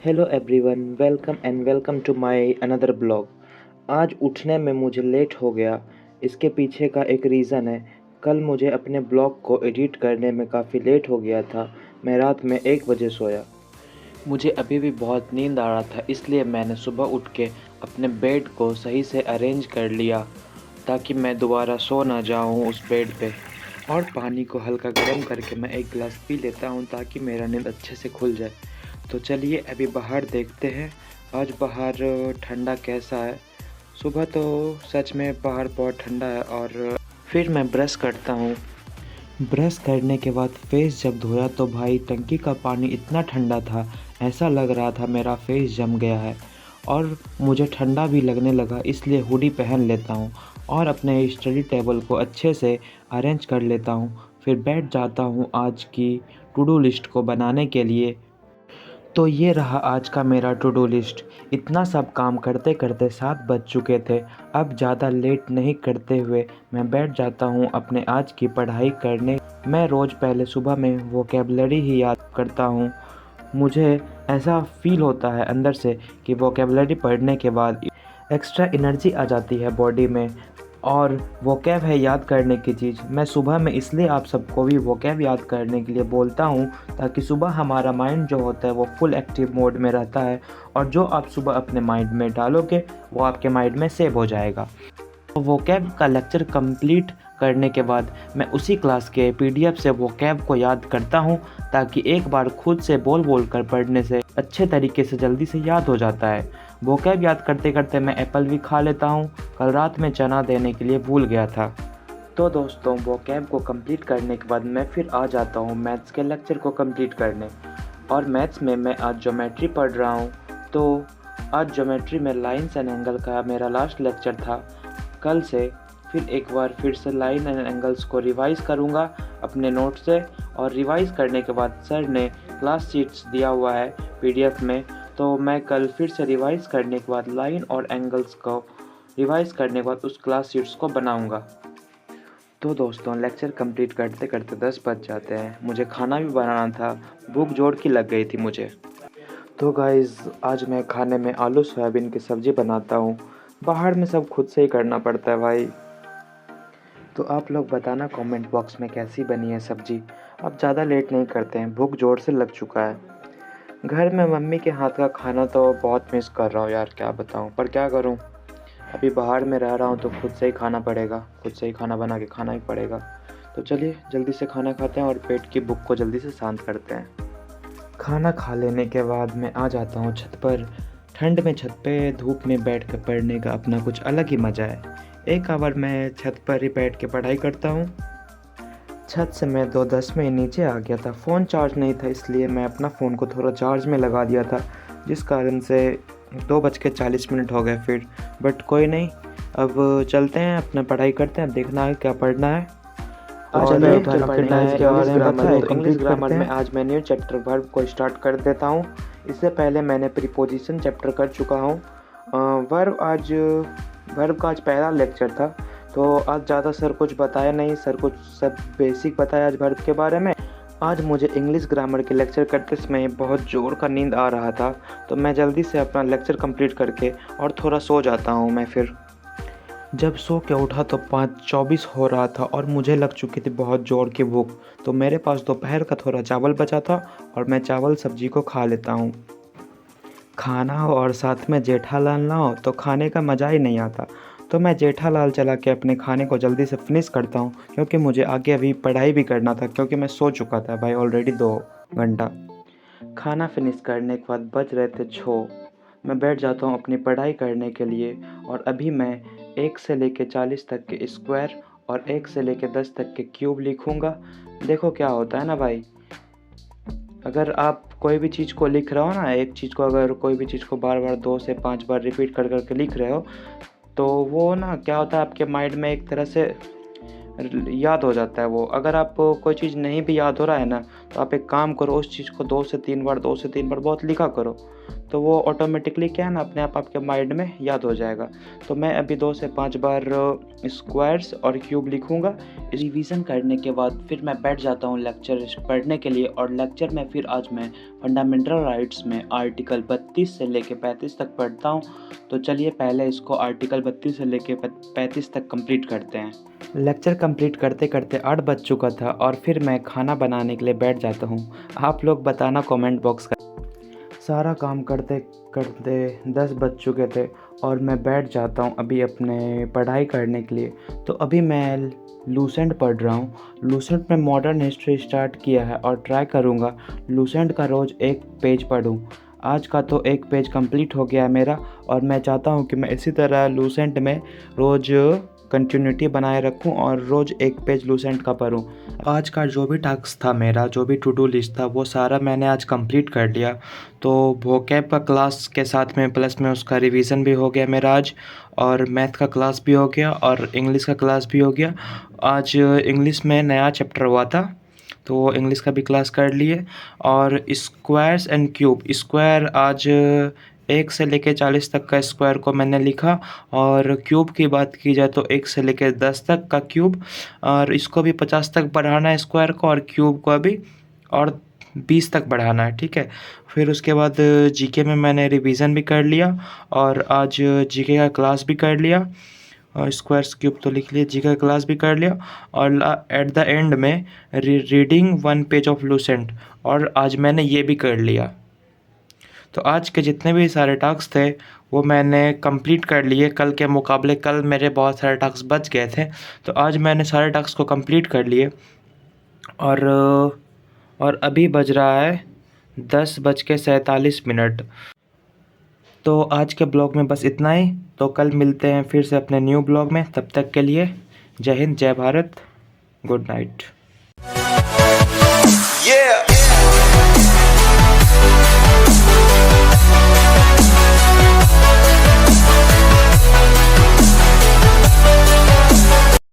Hello everyone, welcome to my another blog. आज उठने में मुझे लेट हो गया। इसके पीछे का एक रीज़न है। कल मुझे अपने ब्लॉग को एडिट करने में काफ़ी लेट हो गया था। मैं रात में 1 बजे सोया। मुझे अभी भी बहुत नींद आ रहा था, इसलिए मैंने सुबह उठ के अपने बेड को सही से अरेंज कर लिया ताकि मैं दोबारा सो ना जाऊं उस बेड पे। और पानी को हल्का गर्म करके मैं एक गिलास पी लेता हूं ताकि मेरा नींद अच्छे से खुल जाए। तो चलिए अभी बाहर देखते हैं आज बाहर ठंडा कैसा है। सुबह तो सच में बाहर बहुत ठंडा है। और फिर मैं ब्रश करता हूँ। ब्रश करने के बाद फेस जब धोया तो भाई टंकी का पानी इतना ठंडा था, ऐसा लग रहा था मेरा फेस जम गया है। और मुझे ठंडा भी लगने लगा, इसलिए हुडी पहन लेता हूँ और अपने स्टडी टेबल को अच्छे से अरेंज कर लेता हूँ। फिर बैठ जाता हूँ आज की टू डू लिस्ट को बनाने के लिए। तो ये रहा आज का मेरा टू डू लिस्ट। इतना सब काम करते करते 7 बज चुके थे। अब ज़्यादा लेट नहीं करते हुए मैं बैठ जाता हूँ अपने आज की पढ़ाई करने। मैं रोज़ पहले सुबह में वोकेबलरी ही याद करता हूँ। मुझे ऐसा फील होता है अंदर से कि वोकेबलरी पढ़ने के बाद एक्स्ट्रा एनर्जी आ जाती है बॉडी में। और वोकैब है याद करने की चीज़। मैं सुबह में इसलिए आप सबको भी वोकैब याद करने के लिए बोलता हूँ ताकि सुबह हमारा माइंड जो होता है वो फुल एक्टिव मोड में रहता है, और जो आप सुबह अपने माइंड में डालोगे वो आपके माइंड में सेव हो जाएगा। तो वोकैब का लेक्चर कंप्लीट करने के बाद मैं उसी क्लास के पीडीएफ से वोकैब को याद करता हूँ ताकि एक बार खुद से बोल बोल कर पढ़ने से अच्छे तरीके से जल्दी से याद हो जाता है। वोकैब याद करते करते मैं एप्पल भी खा लेता हूँ। कल रात में चना देने के लिए भूल गया था। तो दोस्तों, वोकैब को कंप्लीट करने के बाद मैं फिर आ जाता हूँ मैथ्स के लेक्चर को कंप्लीट करने। और मैथ्स में मैं आज ज्योमेट्री पढ़ रहा हूँ। तो आज ज्योमेट्री में लाइन्स एंड एंगल का मेरा लास्ट लेक्चर था। कल से फिर एक बार फिर से लाइन एंड एंगल्स को रिवाइज़ करूँगा अपने नोट से। और रिवाइज़ करने के बाद सर ने क्लास शीट्स दिया हुआ है पीडीएफ में, तो मैं कल फिर से रिवाइज़ करने के बाद लाइन और एंगल्स को रिवाइज़ करने के बाद उस क्लास शीट्स को बनाऊँगा। तो दोस्तों, लेक्चर कंप्लीट करते करते 10 बज जाते हैं। मुझे खाना भी बनाना था, भूख जोर की लग गई थी मुझे। तो गाइज़, आज मैं खाने में आलू सोयाबीन की सब्ज़ी बनाता हूँ। बाहर में सब खुद से ही करना पड़ता है भाई। तो आप लोग बताना कमेंट बॉक्स में कैसी बनी है सब्ज़ी। अब ज़्यादा लेट नहीं करते हैं, भूख जोर से लग चुका है। घर में मम्मी के हाथ का खाना तो बहुत मिस कर रहा हूँ यार, क्या बताऊँ, पर क्या करूँ। अभी बाहर में रह रहा हूँ तो खुद से ही खाना पड़ेगा, खुद से ही खाना बना के खाना ही पड़ेगा। तो चलिए जल्दी से खाना खाते हैं और पेट की भूख को जल्दी से शांत करते हैं। खाना खा लेने के बाद मैं आ जाता हूँ छत पर। ठंड में छत पे धूप में बैठ कर पढ़ने का अपना कुछ अलग ही मज़ा है। एक आवर मैं छत पर ही बैठ के पढ़ाई करता हूँ। छत से मैं 2:10 में नीचे आ गया था। फ़ोन चार्ज नहीं था, इसलिए मैं अपना फ़ोन को थोड़ा चार्ज में लगा दिया था, जिस कारण से 2:40 हो गए फिर। बट कोई नहीं, अब चलते हैं अपना पढ़ाई करते हैं, देखना है क्या पढ़ना है। आज चलिए, चलिए जो पढ़ना है इसके बारे में बताएं, तो इंग्लिश ग्रामर में आज मैं न्यू चैप्टर वर्ब को स्टार्ट कर देता हूँ। इससे पहले मैंने प्रीपोजिशन चैप्टर कर चुका हूँ। वर्ब का आज पहला लेक्चर था, तो आज ज़्यादा सर कुछ बताया नहीं। सर कुछ सब बेसिक बताया आज वर्ब के बारे में। आज मुझे इंग्लिश ग्रामर के लेक्चर करते समय बहुत ज़ोर का नींद आ रहा था, तो मैं जल्दी से अपना लेक्चर कंप्लीट करके और थोड़ा सो जाता हूँ मैं फिर। जब सो के उठा तो 5:24 हो रहा था और मुझे लग चुकी थी बहुत ज़ोर की भूख। तो मेरे पास दोपहर का थोड़ा चावल बचा था और मैं चावल सब्जी को खा लेता हूँ। खाना हो और साथ में जेठालाल ना हो तो खाने का मज़ा ही नहीं आता। तो मैं जेठालाल चला के अपने खाने को जल्दी से फिनिश करता हूँ, क्योंकि मुझे आगे अभी पढ़ाई भी करना था, क्योंकि मैं सो चुका था भाई ऑलरेडी 2 घंटा। खाना फिनिश करने के बाद बज रहे थे 6। मैं बैठ जाता हूँ अपनी पढ़ाई करने के लिए। और अभी मैं 1 से लेके 40 तक के स्क्वायर और 1 से लेके 10 तक के क्यूब लिखूँगा। देखो क्या होता है ना भाई, अगर आप कोई भी चीज़ को लिख रहे हो ना, एक चीज़ को अगर कोई भी चीज़ को बार बार 2 से 5 बार रिपीट कर कर के लिख रहे हो, तो वो ना क्या होता है आपके माइंड में एक तरह से याद हो जाता है वो। अगर आप कोई चीज़ नहीं भी याद हो रहा है ना, तो आप एक काम करो, उस चीज़ को 2 से 3 बार बहुत लिखा करो। तो वो ऑटोमेटिकली क्या है ना, अपने आप आपके माइंड में याद हो जाएगा। तो मैं अभी 2 से 5 बार स्क्वायर्स और क्यूब लिखूँगा। रिवीजन करने के बाद फिर मैं बैठ जाता हूँ लेक्चर पढ़ने के लिए, और लेक्चर में फिर आज मैं फंडामेंटल राइट्स में आर्टिकल 32 से लेके 35 तक पढ़ता हूँ। तो चलिए पहले इसको आर्टिकल 32 से लेके 35 तक कंप्लीट करते हैं। लेक्चर कंप्लीट करते करते 8 बज चुका था और फिर मैं खाना बनाने के लिए बैठ जाता हूँ। आप लोग बताना कमेंट बॉक्स का। सारा काम करते करते 10 बज चुके थे और मैं बैठ जाता हूँ अभी अपने पढ़ाई करने के लिए। तो अभी मैं लूसेंट पढ़ रहा हूँ। लूसेंट में मॉडर्न हिस्ट्री स्टार्ट किया है और ट्राई करूँगा लूसेंट का रोज़ एक पेज पढूँ। आज का तो एक पेज कंप्लीट हो गया है मेरा, और मैं चाहता हूँ कि मैं इसी तरह लूसेंट में रोज़ कंटिन्यूटी बनाए रखूं और रोज़ एक पेज लूसेंट का पढूं। आज का जो भी टास्क था मेरा, जो भी टू डू लिस्ट था, वो सारा मैंने आज कंप्लीट कर लिया। तो वोकैब का क्लास के साथ में प्लस में उसका रिवीजन भी हो गया मेरा आज, और मैथ का क्लास भी हो गया और इंग्लिश का क्लास भी हो गया। आज इंग्लिश में नया चैप्टर हुआ था तो इंग्लिश का भी क्लास कर लिए। और स्क्वायर्स एंड क्यूब, स्क्वायर आज 1 से लेकर 40 तक का स्क्वायर को मैंने लिखा, और क्यूब की बात की जाए तो 1 से लेकर 10 तक का क्यूब, और इसको भी 50 तक बढ़ाना है स्क्वायर को, और क्यूब को भी और 20 तक बढ़ाना है, ठीक है। फिर उसके बाद जीके में मैंने रिवीजन भी कर लिया और आज जीके का क्लास भी कर लिया, और स्क्वायर्स क्यूब तो लिख लिया, जीके का क्लास भी कर लिया, और एट द एंड में रीडिंग 1 पेज ऑफ लूसेंट, और आज मैंने ये भी कर लिया। तो आज के जितने भी सारे टास्क थे वो मैंने कंप्लीट कर लिए। कल के मुकाबले कल मेरे बहुत सारे टास्क बच गए थे, तो आज मैंने सारे टास्क को कंप्लीट कर लिए। और अभी बज रहा है 10:47। तो आज के ब्लॉग में बस इतना ही। तो कल मिलते हैं फिर से अपने न्यू ब्लॉग में। तब तक के लिए जय हिंद, जय भारत, गुड नाइट।